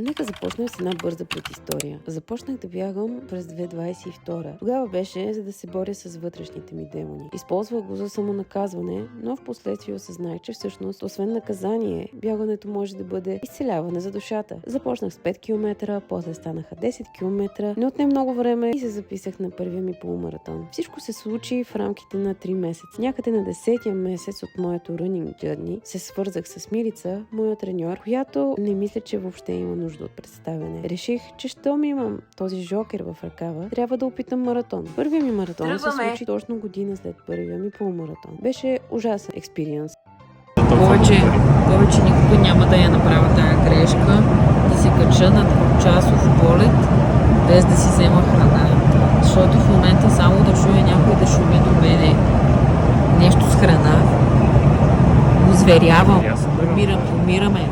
Нека започнем с една бърза предистория. Започнах да бягам през 2022. Тогава беше за да се боря с вътрешните ми демони. Използвах го за самонаказване, но в последствие осъзнах, че всъщност, освен наказание, бягането може да бъде изцеляване за душата. Започнах с 5 км, после станаха 10 км, не отне много време и се записах на първия ми полумаратон. Всичко се случи в рамките на 3 месеца. Някъде на 10-я месец от моето running journey се свързах с Мирица, моя треньор, която не мисля, че въобще има нужда от представяне. Реших, че щом имам този жокер в ръкава, трябва да опитам маратон. Първият ми маратон се случи точно година след първия ми полумаратон. Беше ужасен експириенс. Повече никога няма да я направя тая грешка, да се кача на 2-часов полет, без да си взема храна. Защото в момента само да чуя някой да шуми до мене нещо с храна, озверявам. Умираме.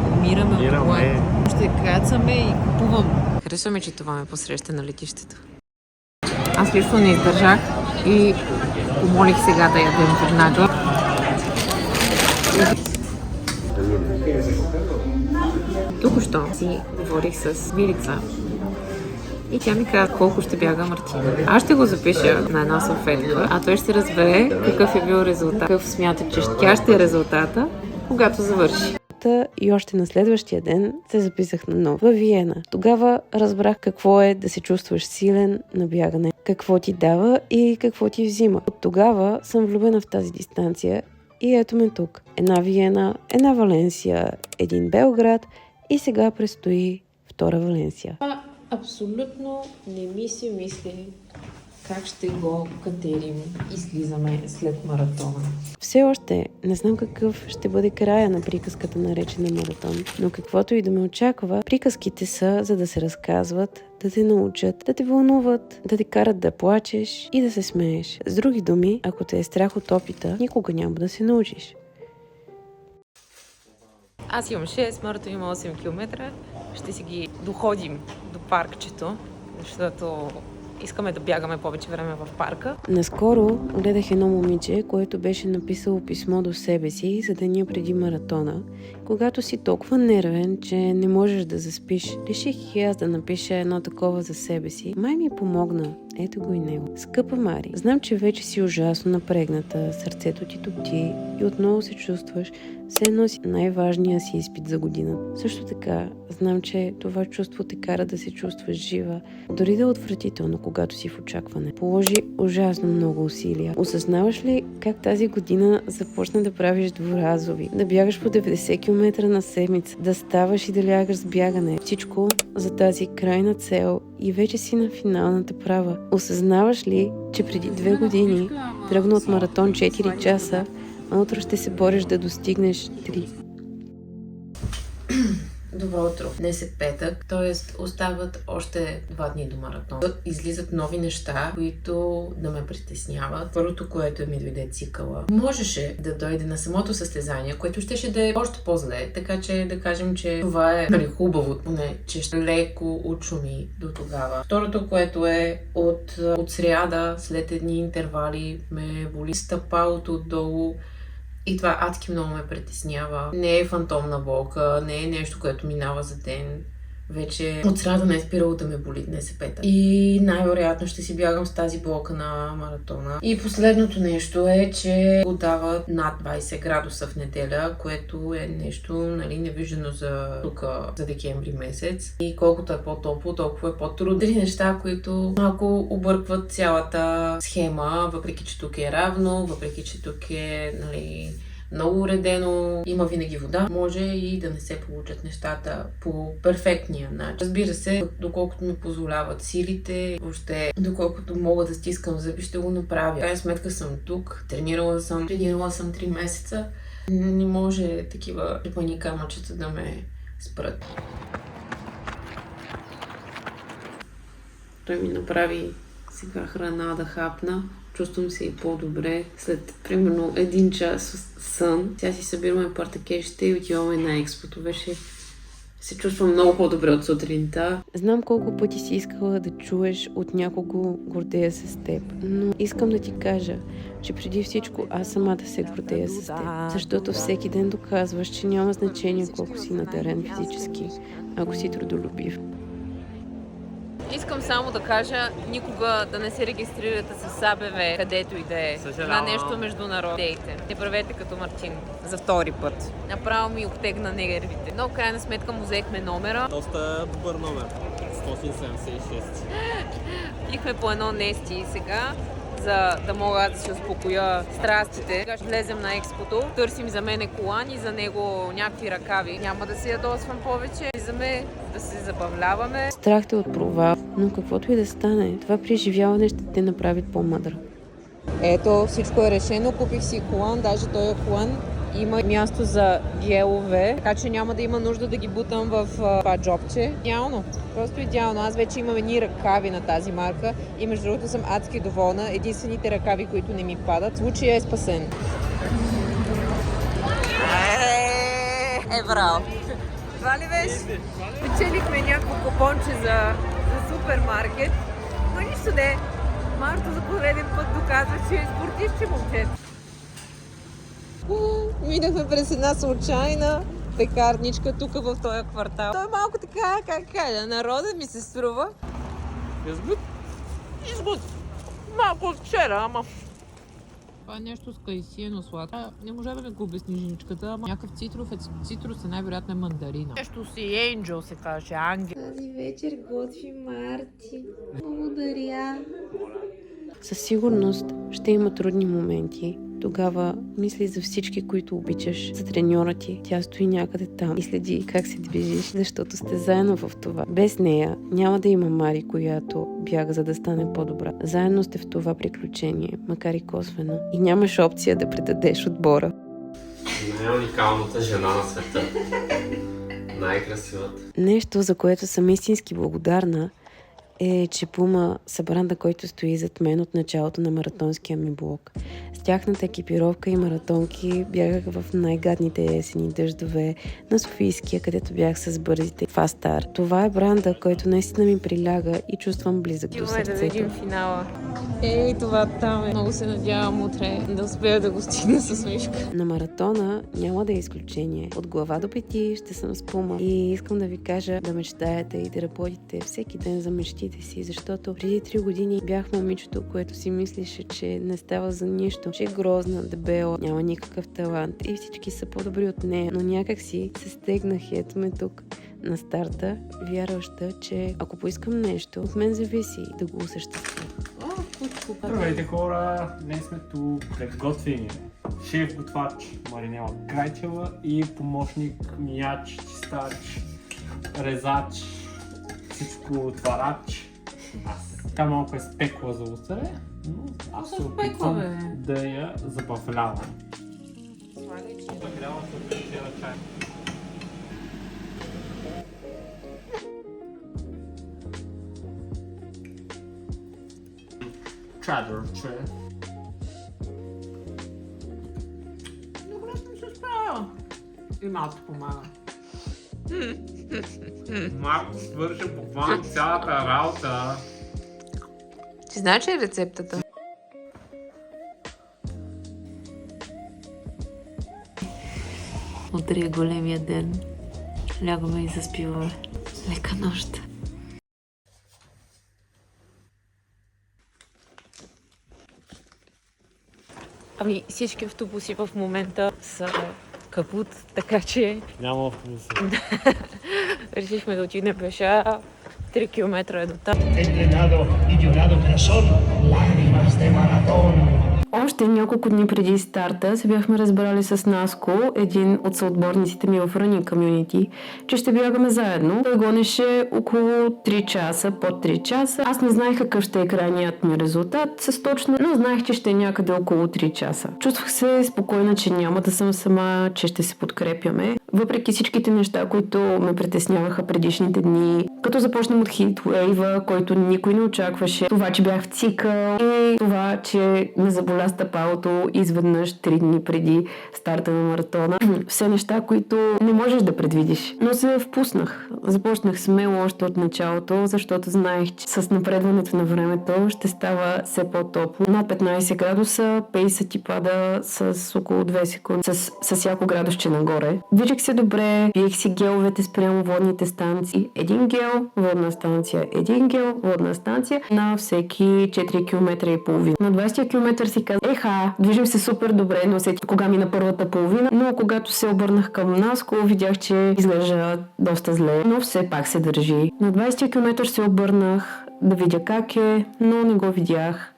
Ще кацаме и купувам. Харесваме, че това ме посреща на летището. Аз лично не издържах и помолих сега да ядем веднага. Току-що си говорих с Мирица и тя ми каза колко ще бяга Мартина. Аз ще го запиша на една салфетка, а той ще разбере какъв е бил резултат, какъв смята, че тя ще е резултата, когато завърши. И още на следващия ден се записах на ново във Виена. Тогава разбрах какво е да се чувстваш силен на бягане, какво ти дава и какво ти взима. От тогава съм влюбена в тази дистанция и ето ме тук. Една Виена, една Валенсия, един Белград и сега предстои втора Валенсия. Абсолютно не ми се мисли как ще го катерим и слизаме след маратона. Все още не знам какъв ще бъде края на приказката, наречена маратон, но каквото и да ме очаква, приказките са за да се разказват, да те научат, да те вълнуват, да те карат да плачеш и да се смееш. С други думи, ако те е страх от опита, никога няма да се научиш. Аз имам 6, Марто има 8 км. Ще си ги доходим до паркчето, защото искаме да бягаме повече време в парка. Наскоро гледах едно момиче, което беше написало писмо до себе си за деня преди маратона. Когато си толкова нервен, че не можеш да заспиш, реших и аз да напиша едно такова за себе си. Май ми помогна. Ето го и него. Скъпа Мари, знам, че вече си ужасно напрегната, сърцето ти топти и отново се чувстваш, все едно си най-важния си изпит за година. Също така, знам, че това чувство те кара да се чувстваш жива, дори да е отвратително, когато си в очакване. Положи ужасно много усилия. Осъзнаваш ли как тази година започна да правиш дворазови, да бягаш по 90 км на седмица, да ставаш и да лягаш с бягане? Всичко за тази крайна цел и вече си на финалната права. Осъзнаваш ли, че преди 2 години тръгна от маратон 4 часа, а утре ще се бориш да достигнеш 3? Добро утро. Днес е петък, т.е. остават още 2 дни до маратон. Излизат нови неща, които да ме притесняват. Първото, което ми дойде цикъла, можеше да дойде на самото състезание, което ще да е още по-зле, така че да кажем, че това е хубаво, не, че ще леко учуми до тогава. Второто, което е от сряда, след едни интервали, ме боли стъпалото отдолу. И това адски много ме притеснява. Не е фантомна болка, не е нещо, което минава за ден. Вече от сряда не е спирало да ме боли, днес е петък. И най-вероятно ще си бягам с тази болка на маратона. И последното нещо е, че го дават над 20 градуса в неделя, което е нещо, невиждано за тук, за декември месец. И колкото е по-топло, толкова е по-трудно. Три неща, които малко объркват цялата схема, въпреки че тук е равно, въпреки че тук е, много уредено, има винаги вода, може и да не се получат нещата по перфектния начин. Разбира се, доколкото ми позволяват силите, въобще доколкото мога да стискам зъби, ще го направя. В крайна сметка съм тук, тренирала съм 3 месеца. Не може такива припани камъчета да ме спрат. Той ми направи сега храна да хапна. Чувствам се и по-добре. След примерно 1 час сън, сега си събираме партакешите и отиваме на експото. Вече се чувствам много по-добре от сутринта. Знам колко пъти си искала да чуеш от някого гордея се с теб, но искам да ти кажа, че преди всичко аз самата се гордея с теб, защото всеки ден доказваш, че няма значение колко си надарен физически. ако си трудолюбив. Искам само да кажа, никога да не се регистрирате с АБВ, където и да е. На нещо международно. Дейте. Не правете като Мартин за втори път. Направо ми обтегна нервите. Но в крайна сметка му взехме номера. Доста добър номер. 176. Пихме по едно нести сега, за да мога аз да си успокоя страстите. Сега ще влезем на експото, търсим за мене колани, за него някакви ръкави. Няма да се ядосвам повече. Влизаме да се забавляваме. Страх те от провал, но каквото и да стане, това преживяване ще те направи по-мъдра. Ето, всичко е решено. Купих си колан, даже този колан има място за гелове, така че няма да има нужда да ги бутам в това джобче. Идеално, просто идеално. Аз вече имам едни ръкави на тази марка и между другото съм адски доволна. Единствените ръкави, които не ми падат. Случая е спасен. Браво! Това ли беше? Печелихме някакво купонче за супермаркет, но нищо не. Марто за пореден път доказва, че е спортивче момче. Минахме през една случайна пекарничка тук в този квартал. Той е малко така, как кажа, народът ми се струва. Изгод. Малко от вчера, ама. Това е нещо с кайсиено сладко. Не може да ми го обясни женичката, ама някакъв цитрус е най-вероятно мандарина. Нещо си Angel се каже, ангел. Тази вечер готви Марти. Благодаря. Със сигурност ще има трудни моменти. Тогава мисли за всички, които обичаш, за треньора ти. Тя стои някъде там и следи как се движиш, защото сте заедно в това. Без нея няма да има Мари, която бяга, за да стане по-добра. Заедно сте в това приключение, макар и косвено. И нямаш опция да предадеш отбора. Най-уникалната жена на света. Най-красивата. Нещо, за което съм истински благодарна, е, че Пума са бранда, който стои зад мен от началото на маратонския ми блог. С тяхната екипировка и маратонки бягах в най-гадните есени дъждове на Софийския, където бях с бързите Фастар. Това е бранда, който наистина ми приляга и чувствам близък до сърцето. Да видим финала. Ей, това там е. Много се надявам утре да успея да го стигна с Мишка. На маратона няма да е изключение. От глава до пети ще съм с Пума и искам да ви кажа да мечтаете и да работите всеки ден за мечтите си, защото преди 3 години бях момичето, което си мислеше, че не става за нищо, че е грозна, дебела, няма никакъв талант и всички са по-добри от нея, но някак си се стегнах и ето ме тук на старта, вярваща, че ако поискам нещо, от мен зависи да го осъществя. Здравейте хора, днес сме тук пред готвение. Шеф-готвач Маринела Крайчева и помощник мияч, чистач, резач, всичко отварач. Аз. Така малко е спекла за усъре, но аз се опитвам да я забавлявам. Загрява се вчера чай. Чадърче. Добре съм се справила. И малко помага. Марко свърши буквално цялата работа. Ти знаеш ли рецептата? Утре е големия ден. Лягаме и заспиваме. Лека нощ. Ами всички автобуси в момента са капут, така че Няма автобуси. решихме да отидем пеша. 3 км е до там. Entrenado y llorado pero son lágrimas de maratón. Още няколко дни преди старта се бяхме разбрали с Наско, един от съотборниците ми в Running Community, че ще бягаме заедно. Той гонеше около 3 часа, под 3 часа. Аз не знаех какъв ще е крайният ми резултат с точно, но знаех, че ще е някъде около 3 часа. Чувствах се спокойна, че няма да съм сама, че ще се подкрепяме. Въпреки всичките неща, които ме притесняваха предишните дни, като започнем от хитвейва, който никой не очакваше, това, че бях в цикъл и това, че ме заболя заболя стъпалото изведнъж 3 дни преди старта на маратона. Все неща, които не можеш да предвидиш. Но се впуснах. Започнах смело още от началото, защото знаех, че с напредването на времето ще става все по-топло. Над 15 градуса, пейсът ти пада с около 2 секунди, с всяко градусче нагоре. Движех се добре, пиех си геловете спрямо водните станции. Един гел, водна станция, един гел, водна станция на всеки 4 км и половина. На 20 км си казах, движим се супер добре, но усетих кога мина първата половина, но когато се обърнах към Наско, видях, че изглежда доста зле, но все пак се държи. На 20 км се обърнах да видя как е, но не го видях.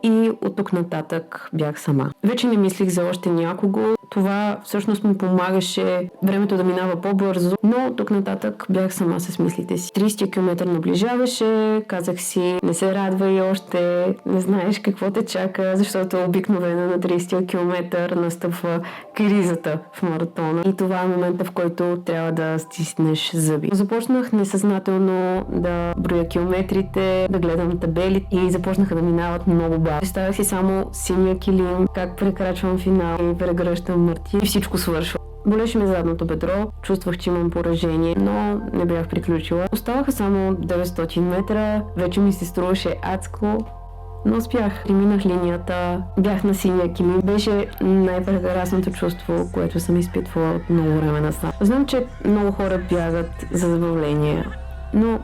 И от тук нататък бях сама. Вече не мислих за още някого. Това всъщност ми помагаше времето да минава по-бързо, но тук нататък бях сама с мислите си. 30 км наближаваше, казах си, не се радвай още, не знаеш какво те чака, защото обикновено на 30 км настъпва кризата в маратона. И това е момента, в който трябва да стиснеш зъби. Започнах несъзнателно да броя километрите, да гледам табели и започнаха да минават много бавно. Представях си само синия килим, как прекрачвам финал и прегръщам Марти и всичко свършва. Болеше ми задното бедро, чувствах, че имам поражение, но не бях приключила. Оставаха само 900 метра, вече ми се струваше адско, но успях. Преминах линията, бях на синия килим. Беше най-прекрасното чувство, което съм изпитвала от много време насам. Знам, че много хора бягат за забавление, но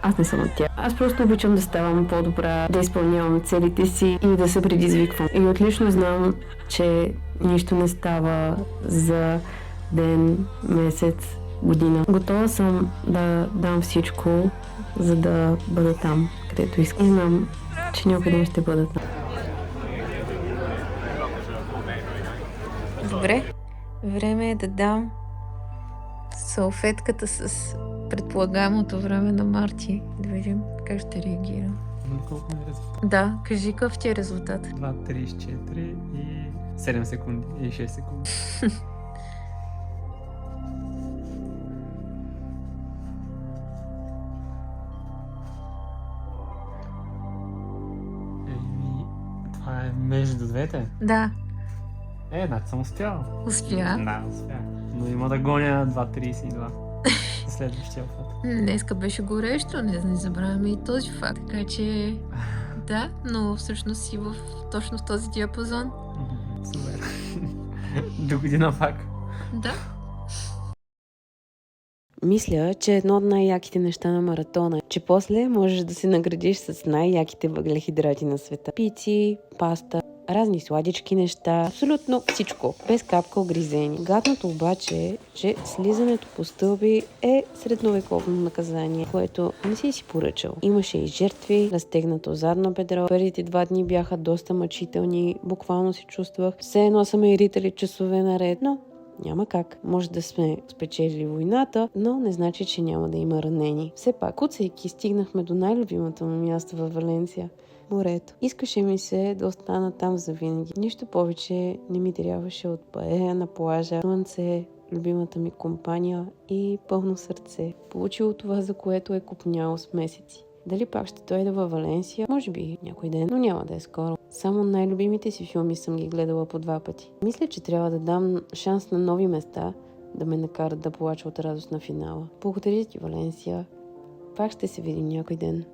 аз не съм от тях. Аз просто обичам да ставам по-добра, да изпълнявам целите си и да се предизвиквам. И отлично знам, че нищо не става за ден, месец, година. Готова съм да дам всичко, за да бъда там, където искам. И знам, че някой ден ще бъда там. Добре, време е да дам салфетката с предполагаемото време на Марти. Да видим как ще реагира. Колко ми е резултат? Да, кажи какъв ти е резултат. 2.34 и 7 секунди и 6 секунди. Това е между двете. Да, Значи съм успял. успя. Да, успях. Но има да гоня 2.32. Следващия път. Днеска беше горещо, не забравяме и този факт. Така че да, но всъщност си точно в този диапазон. Супер. До година пак. Да. Мисля, че едно от най-яките неща на маратона е, че после можеш да се наградиш с най-яките въглехидрати на света. Пици, паста, разни сладички неща, абсолютно всичко, без капка огризени. Гадното обаче е, че слизането по стълби е средновековно наказание, което не си поръчал. Имаше и жертви, разтегнато задно бедро. Първите 2 дни бяха доста мъчителни, буквално се чувствах. Все едно са ме ритали часове наред, но няма как. Може да сме спечелили войната, но не значи, че няма да има ранени. Все пак, куцайки, стигнахме до най-любимото му място във Валенсия – морето. Искаше ми се да остана там завинаги. Нищо повече не ми трябваше от паея на плажа, слънце, любимата ми компания и пълно сърце. Получило това, за което е копняло с месеци. Дали пак ще дойда във Валенсия? Може би някой ден, но няма да е скоро. Само най-любимите си филми съм ги гледала по 2 пъти. Мисля, че трябва да дам шанс на нови места, да ме накарат да плача от радост на финала. Благодаря ти, Валенсия. Пак ще се видим някой ден.